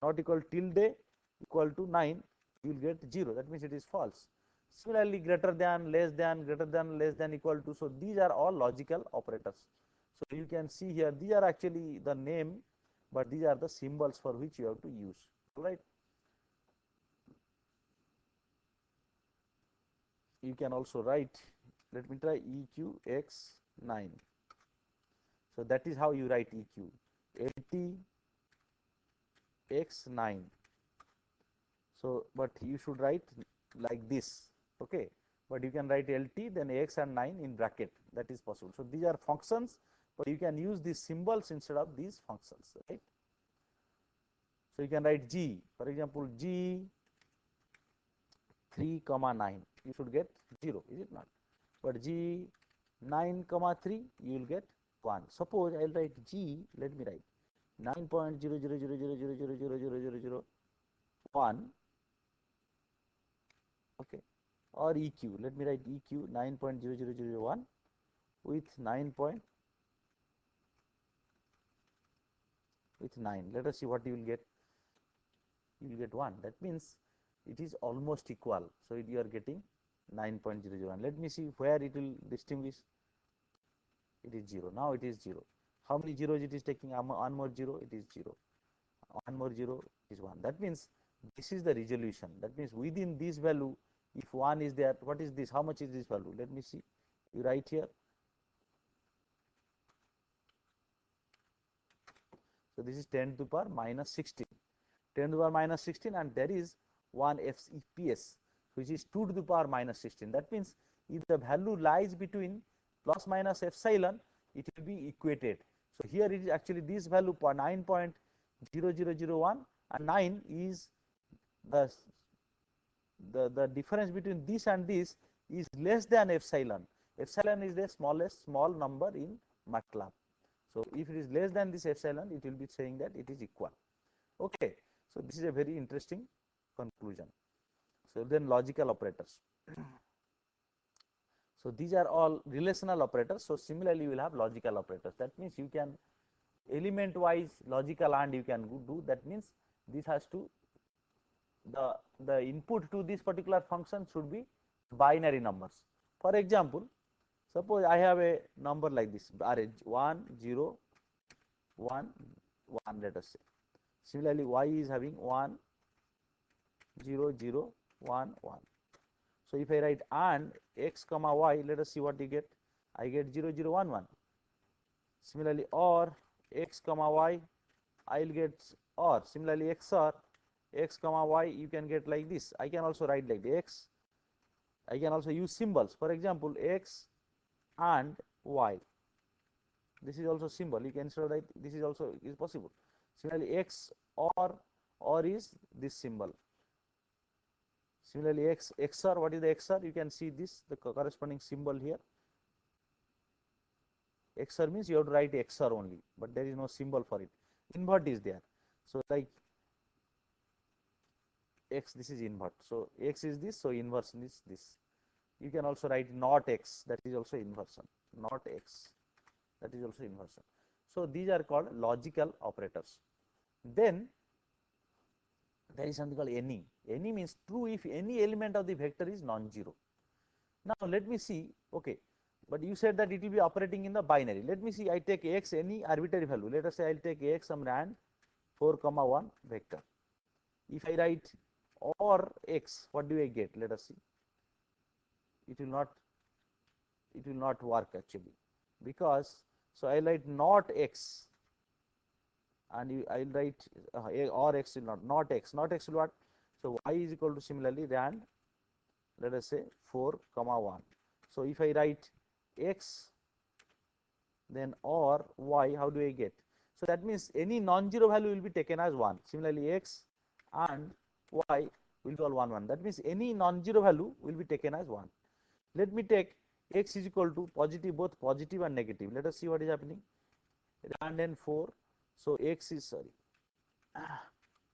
not equal tilde equal to 9, you will get 0. That means it is false. Similarly, greater than, less than, equal to. So these are all logical operators. So you can see here, these are actually the name, but these are the symbols for which you have to use, right? You can also write, let me try EQX9. So that is how you write EQ. LTX9. So, but you should write like this, okay? But you can write LT, then X and 9 in bracket. That is possible. So these are functions, but you can use these symbols instead of these functions, right? So you can write G, for example, G 3 comma 9. You should get 0, is it not? But G 9 comma 3, you will get 1. Suppose I will write G. Let me write 9.0000000000001, okay, or EQ. Let me write EQ 9.00001 with 9 point with 9. Let us see what you will get. You will get 1. That means it is almost equal. So you are getting 9.001. Let me see where it will distinguish. It is 0. Now it is 0. How many zeros it is taking? One more 0, it is 0. One more 0 is 1. That means this is the resolution. That means within this value, if 1 is there, what is this? How much is this value? Let me see. You write here. So this is 10 to the power minus 16. 10 to the power minus 16, and there is one FEPS, which is 2 to the power minus 16. That means if the value lies between plus minus epsilon, it will be equated. So here it is actually this value 9.0001, and 9 is the the difference between this and this is less than epsilon. Epsilon is the smallest small number in MATLAB. So if it is less than this epsilon, it will be saying that it is equal. Okay. So this is a very interesting conclusion. So then logical operators. So these are all relational operators. So similarly, you will have logical operators. That means you can element wise logical and you can do. That means this has to the input to this particular function should be binary numbers. For example, suppose I have a number like this, 1 0 1 1, let us say. Similarly, y is having 1 0 0 1 1. So if I write and x comma y, let us see what you get. I get 0 0 1 1. Similarly, or x comma y, I will get or. Similarly, XOR x comma y, you can get like this. I can also write like x. I can also use symbols. For example, x and y. This is also symbol. You can write this is also is possible. Similarly, x or is this symbol. Similarly, XOR, what is the XOR? You can see this, the corresponding symbol here. XOR means you have to write XOR only, but there is no symbol for it. Invert is there. So like x, this is invert. So x is this, so inversion is this. You can also write not x, that is also inversion, not x, that is also inversion. So these are called logical operators. Then there is something called any. Any means true if any element of the vector is non-zero. Now let me see, okay, but you said that it will be operating in the binary. Let me see, I take x any arbitrary value. Let us say I'll take x some rand 4 comma 1 vector. If I write or x, what do I get? Let us see. It will not work actually, because so I write not x, and I will write or x will not x, not x will what? So y is equal to similarly rand, let us say 4 comma 1. So if I write x then or y, how do I get? So that means any non-zero value will be taken as 1. Similarly x and y will be all 1 1. That means any non-zero value will be taken as 1. Let me take x is equal to positive, both positive and negative. Let us see what is happening. Rand and 4, so x is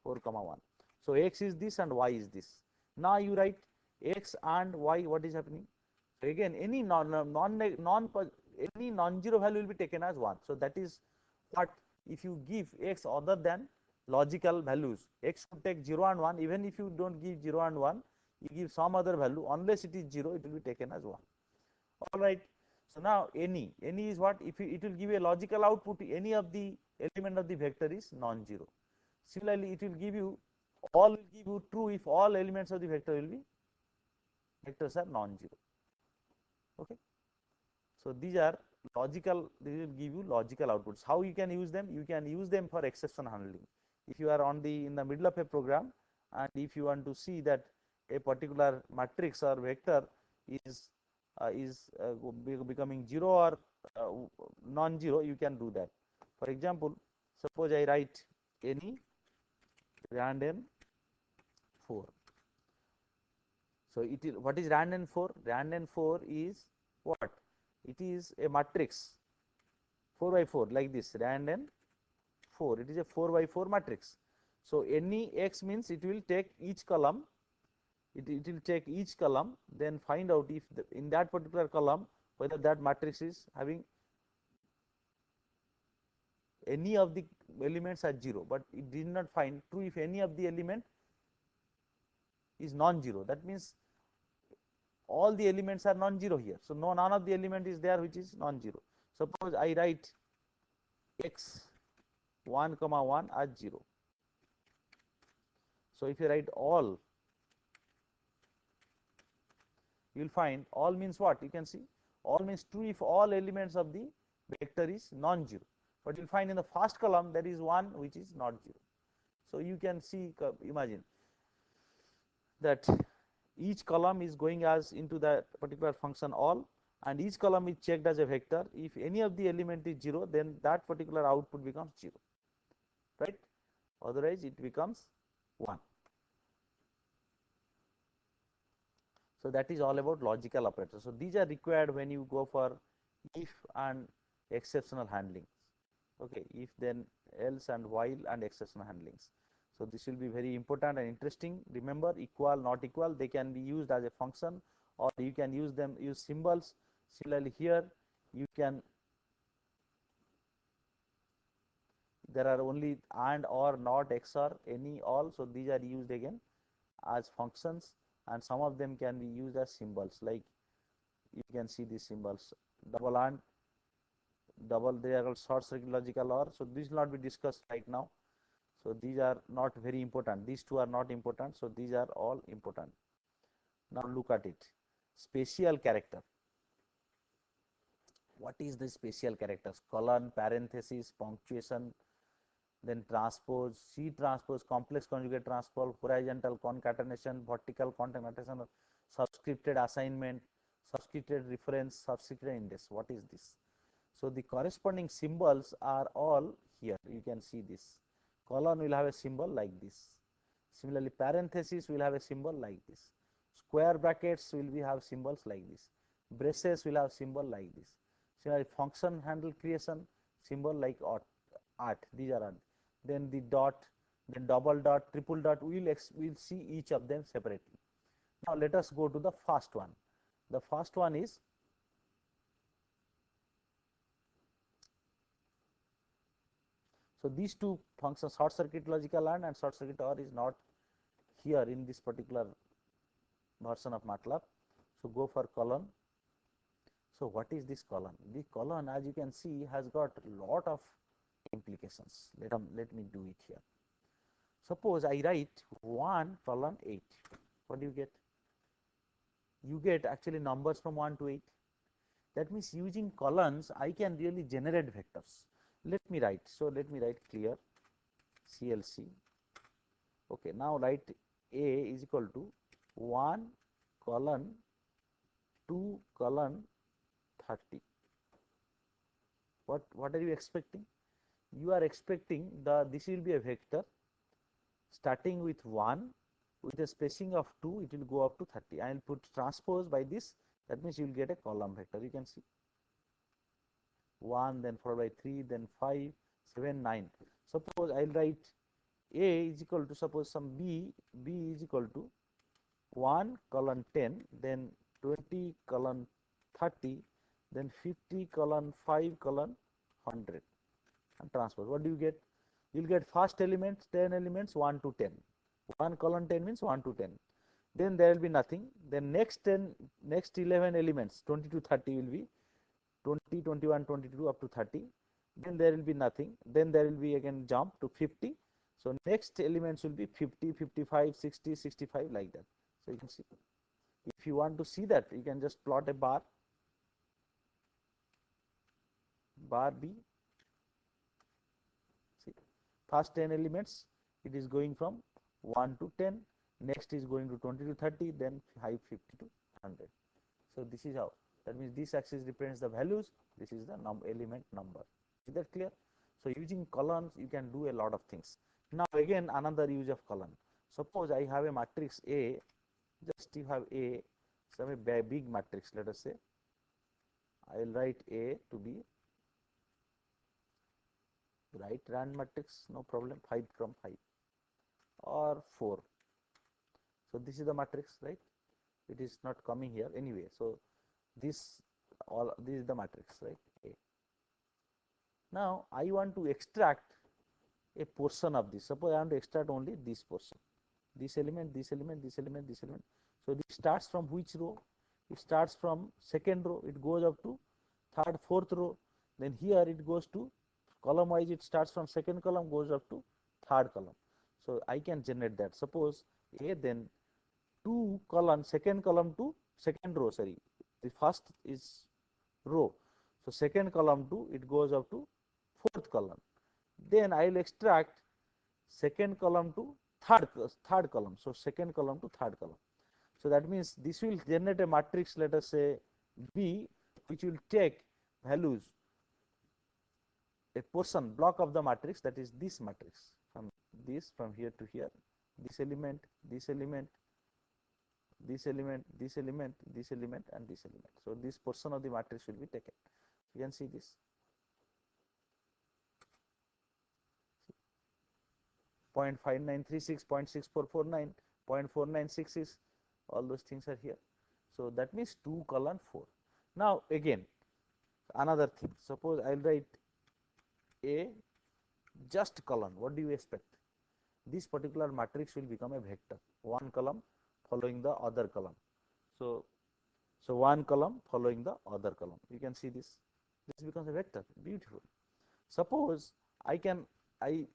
4 comma 1. So x is this and y is this. Now you write x and y, what is happening? So again any any non-zero value will be taken as 1. So that is what, if you give x other than logical values, x could take 0 and 1. Even if you don't give 0 and 1, you give some other value, unless it is 0, it will be taken as 1. All right. So now any is what? If it will give a logical output, any of the element of the vector is non-zero. Similarly, it will give you true if all elements of the vector will be vectors are non-zero. Okay. So these are logical. They will give you logical outputs. How you can use them? You can use them for exception handling. If you are in the middle of a program, and if you want to see that a particular matrix or vector is becoming 0 or non-zero, you can do that. For example, suppose I write any random 4. So it is, what is random 4? Random 4 is what? It is a matrix 4 by 4 like this, random 4. It is a 4 by 4 matrix. So any x means it will take each column. It will take each column, then find out if in that particular column whether that matrix is having any of the elements are 0, but it did not find true if any of the element is non-zero. That means all the elements are non-zero here. So none of the element is there which is non-zero. Suppose I write x 1 comma 1 as 0. So if you write all, you will find all means what? You can see all means true if all elements of the vector is non-zero. But you will find in the first column there is one which is not 0. So you can see, imagine that each column is going as into that particular function all, and each column is checked as a vector. If any of the element is 0, then that particular output becomes 0, right? Otherwise it becomes 1. So that is all about logical operators. So these are required when you go for if and exceptional handlings. Okay, if then else and while and exceptional handlings. So this will be very important and interesting. Remember, equal, not equal, they can be used as a function, or you can use symbols. Similarly here you can, there are only and, or, not, XOR, any, all. So these are used again as functions, and some of them can be used as symbols, like you can see these symbols, double and, double, they are called short circuit logical OR. So this will not be discussed right now. So these are not very important. These two are not important. So these are all important. Now look at it. Special character. What is the special characters? Colon, parenthesis, punctuation, then transpose, C transpose, complex conjugate transpose, horizontal concatenation, vertical concatenation, subscripted assignment, subscripted reference, subscripted index. What is this? So the corresponding symbols are all here. You can see this. Colon will have a symbol like this. Similarly, parenthesis will have a symbol like this. Square brackets will have symbols like this. Braces will have symbol like this. Similarly, function handle creation symbol like art. These are art. Then the dot, then double dot, triple dot, we'll see each of them separately. Now let us go to the first one. The first one is, so these two functions, short circuit logical and short circuit OR, is not here in this particular version of MATLAB. So go for colon. So what is this colon? The colon, as you can see, has got a lot of implications. Let me do it here. Suppose I write 1 colon 8. What do you get? You get actually numbers from 1 to 8. That means using columns, I can really generate vectors. Let me write. So let me write clear CLC. Okay, now write A is equal to 1 colon 2 colon 30. What are you expecting? You are expecting this will be a vector starting with 1, with a spacing of 2, it will go up to 30. I will put transpose by this. That means you will get a column vector. You can see 1, then followed by 3, then 5, 7, 9. Suppose I will write A is equal to, suppose some B is equal to 1 colon 10, then 20 colon 30, then 50 colon 5 colon 100, and transpose. What do you get? You will get first elements, 10 elements, 1 to 10. 1 colon 10 means 1 to 10. Then there will be nothing. Then next 11 elements, 20 to 30, will be 20, 21, 22 up to 30. Then there will be nothing. Then there will be again jump to 50. So next elements will be 50, 55, 60, 65, like that. So you can see. If you want to see that, you can just plot a bar B. See, first 10 elements, it is going from 1 to 10. Next is going to 20 to 30, then 5, 50 to 100. So this is how. That means this axis represents the values. This is the element number. Is that clear? So using columns, you can do a lot of things. Now again, another use of column. Suppose I have a matrix A. Just you have A, some a big matrix. Let us say I will write A to be right rand matrix. No problem. 5 from 5 or 4. So this is the matrix, right? It is not coming here anyway. So this is the matrix, right? A. Now I want to extract a portion of this. Suppose I want to extract only this portion, this element, this element, this element, this element. So this starts from which row? It starts from second row, it goes up to third, fourth row. Then here it goes to column wise, it starts from second column, goes up to third column. So I can generate that. Suppose A, then 2 column, second column to second row, sorry, the first is row. So second column to, it goes up to fourth column. Then I will extract second column to third column. So second column to third column. So that means this will generate a matrix, let us say B, which will take values, a portion block of the matrix, that is this matrix, from this, from here to here, this element, this element, this element, this element, this element, and this element. So this portion of the matrix will be taken. You can see this. 0.5936, 0.6449, 0.496 all those things are here. So that means 2 colon 4. Now again, another thing. Suppose I'll write A just column. What do you expect? This particular matrix will become a vector. One column following the other column. So one column following the other column. You can see this. This becomes a vector. Beautiful. Suppose I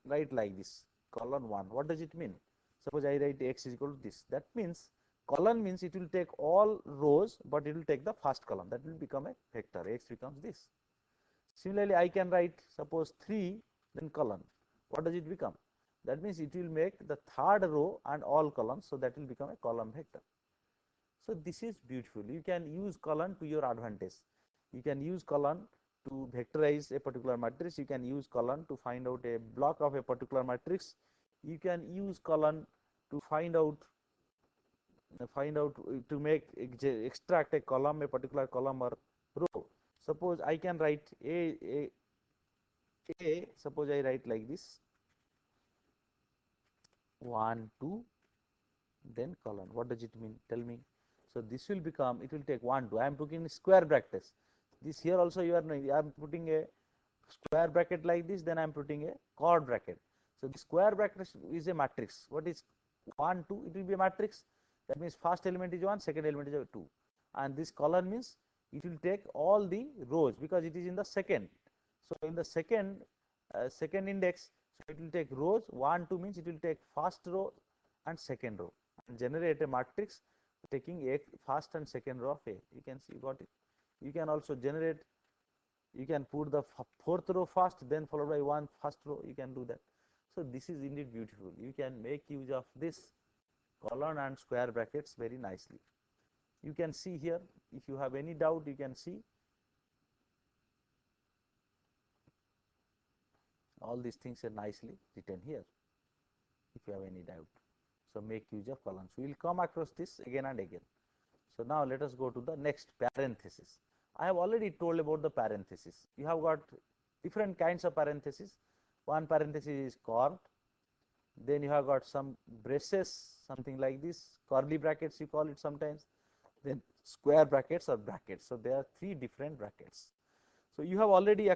write like this, column 1. What does it mean? Suppose I write x is equal to this. That means column means it will take all rows, but it will take the first column. That will become a vector. X becomes this. Similarly, I can write suppose 3, then column. What does it become? That means it will make the third row and all columns. So that will become a column vector. So this is beautiful. You can use column to your advantage. You can use column to vectorize a particular matrix. You can use column to find out a block of a particular matrix. You can use column to find out to make extract a column, a particular column or row. Suppose I can write a suppose I write like this, 1 2, then colon. What does it mean? Tell me. So this will become, it will take 1 2. I am putting square brackets. This here also you are knowing, I am putting a square bracket like this, then I am putting a chord bracket. So the square bracket is a matrix. What is 1 2? It will be a matrix. That means first element is 1, second element is 2. And this colon means it will take all the rows because it is in the second. So in the second index, so it will take rows. 1 2 means it will take first row and second row and generate a matrix taking a first and second row of A. You can see, got it. You can also generate, you can put the fourth row first, then followed by one first row. You can do that. So this is indeed beautiful. You can make use of this colon and square brackets very nicely. You can see here, if you have any doubt, you can see all these things are nicely written here if you have any doubt. So make use of columns. We will come across this again and again. So now let us go to the next, parenthesis. I have already told about the parenthesis. You have got different kinds of parenthesis. One parenthesis is chord, then you have got some braces, something like this, curly brackets you call it sometimes, then square brackets or brackets. So there are three different brackets. So you have already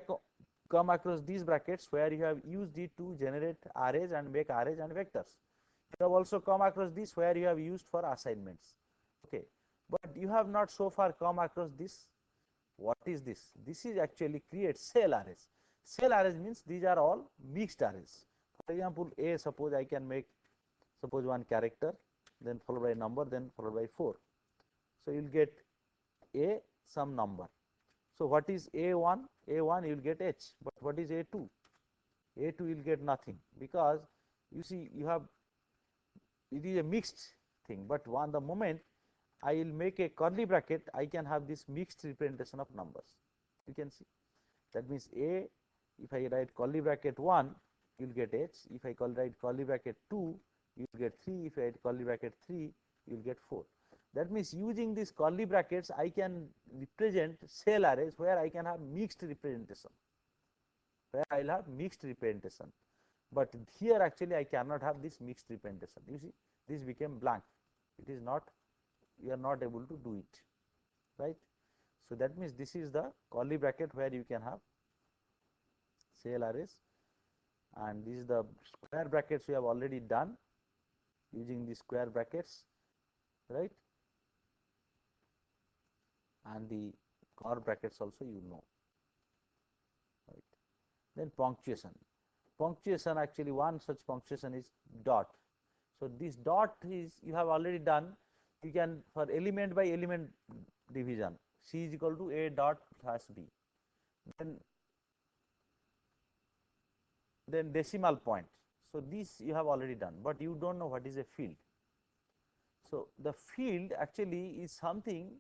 come across these brackets where you have used it to generate arrays and make arrays and vectors. You have also come across this where you have used for assignments. Okay, but you have not so far come across this. What is this? This is actually create cell arrays. Cell arrays means these are all mixed arrays. For example, A, suppose I can make, suppose one character, then followed by number, then followed by 4. So you will get A some number. So what is A1? A1 you will get H, but what is A2? A2 you will get nothing, because you see you have, it is a mixed thing, but one the moment I will make a curly bracket, I can have this mixed representation of numbers. You can see that means A, if I write curly bracket 1, you will get H. If I write curly bracket 2, you will get 3. If I write curly bracket 3, you will get 4. That means using these curly brackets, I can represent cell arrays where I can have mixed representation, where I will have mixed representation. But here actually I cannot have this mixed representation. You see, this became blank. It is not, you are not able to do it, right? So that means this is the curly bracket where you can have cell arrays, and this is the square brackets we have already done using the square brackets, right? And the curly brackets also you know, right? Then punctuation. Punctuation, actually one such punctuation is dot. So this dot is you have already done. You can for element by element division, C is equal to A dot plus B. Then decimal point. So this you have already done, but you don't know what is a field. So the field actually is something,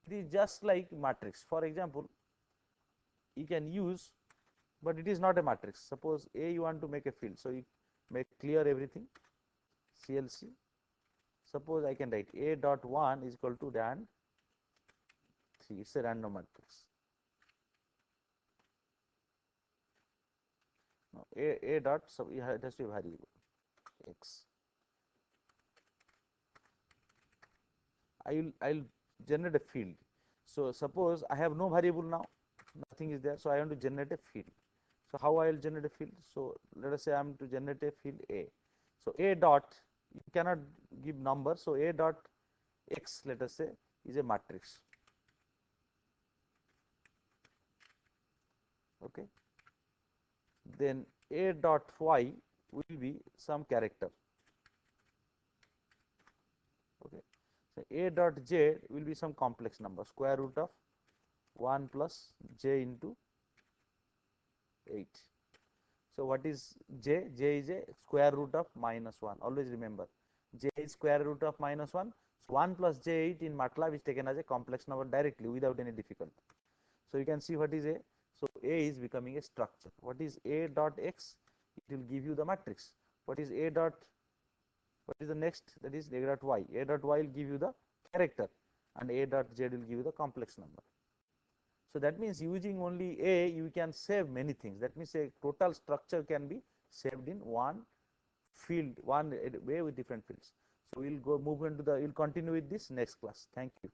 it is just like matrix. For example, you can use, but it is not a matrix. Suppose A you want to make a field, so you make clear everything, CLC. Suppose I can write A dot 1 is equal to rand 3, it's a random matrix. Now A dot, so it has to be variable X. I'll generate a field. So suppose I have no variable now, nothing is there, so I want to generate a field. So how I will generate a field? So let us say I am to generate a field A. So A dot, you cannot give number, so A dot X, let us say, is a matrix. Okay. Then A dot Y will be some character. Okay. So A dot J will be some complex number, square root of 1 plus J into 8. So what is J? J is a square root of -1. Always remember, J is square root of -1. So 1 plus J8 in MATLAB is taken as a complex number directly without any difficulty. So you can see what is A. So A is becoming a structure. What is A dot X? It will give you the matrix. What is A dot? What is the next? That is A dot Y. A dot Y will give you the character, and A dot Z will give you the complex number. So that means using only A, you can save many things. That means a total structure can be saved in one field, one way with different fields. So we'll go move into the, we'll continue with this next class. Thank you.